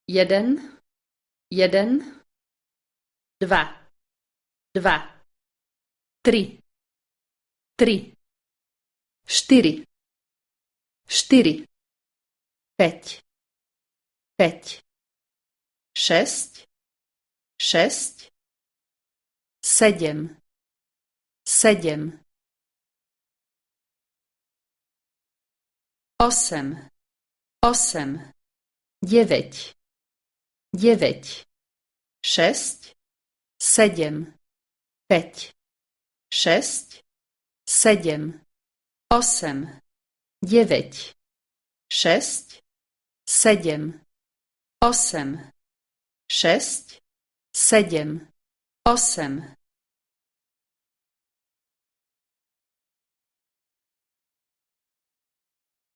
jeden, jeden, dva, dva, tri, tri, štyri, štyri, päť, päť, šesť, šesť, sedem, sedem, osem, osem, deväť, deväť, šesť, sedem, päť, šesť, sedem, osem, deväť, šesť, sedem, osem, šesť, sedem, osem.